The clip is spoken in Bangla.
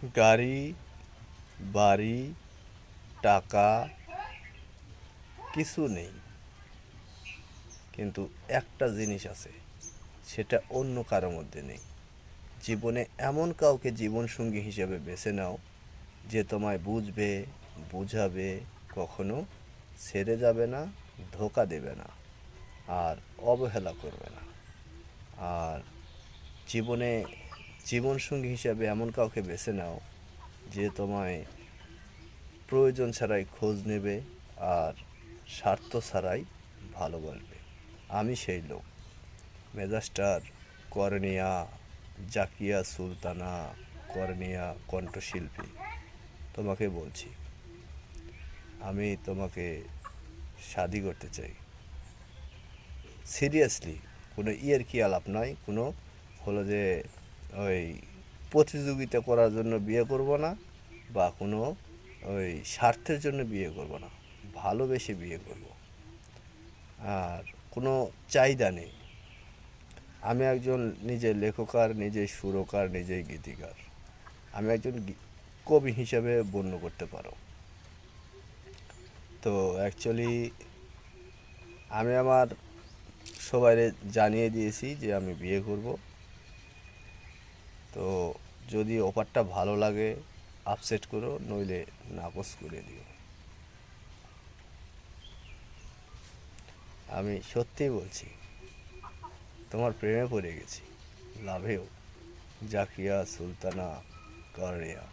গাড়ি, বাড়ি, টাকা কিছু নেই, কিন্তু একটা জিনিস আছে, সেটা অন্য কারো মধ্যে নেই। জীবনে এমন কাউকে জীবনসঙ্গী হিসেবে বেছে নাও যে তোমায় বুঝবে, বুঝাবে, কখনো ছেড়ে যাবে না, ধোঁকা দেবে না, আর অবহেলা করবে না। আর জীবনে জীবনসঙ্গী হিসেবে এমন কাউকে বেছে নাও যে তোমায় প্রয়োজন ছাড়াই খোঁজ নেবে আর স্বার্থ ছাড়াই ভালোবাসবে। আমি সেই লোক। মেগাস্টার কর্ণিয়া, জাকিয়া সুলতানা, কর্ণিয়া কণ্ঠশিল্পী, তোমাকে বলছি, আমি তোমাকে শাদি করতে চাই। সিরিয়াসলি, কোনো ইয়ার্কি আলাপ নয়, কোনো হলো যে ওই প্রতিযোগিতা করার জন্য বিয়ে করব না, বা কোনো ওই স্বার্থের জন্য বিয়ে করব না, ভালোবেসে বিয়ে করব। আর কোনো চাহিদা নেই। আমি একজন নিজে লেখকার, নিজে সুরকার, নিজেই গীতিকার। আমি একজন কবি হিসেবে বর্ণ করতে পারো। তো অ্যাকচুয়ালি আমি আমার সবাইরে জানিয়ে দিয়েছি যে আমি বিয়ে করব। তো যদি অফারটা ভালো লাগে আপসেট করো, নইলে নাকচ করে দিও। আমি সত্যিই বলছি, তোমার প্রেমে পড়ে গেছি। লাভেও। জাকিয়া সুলতানা কর্ণিয়া।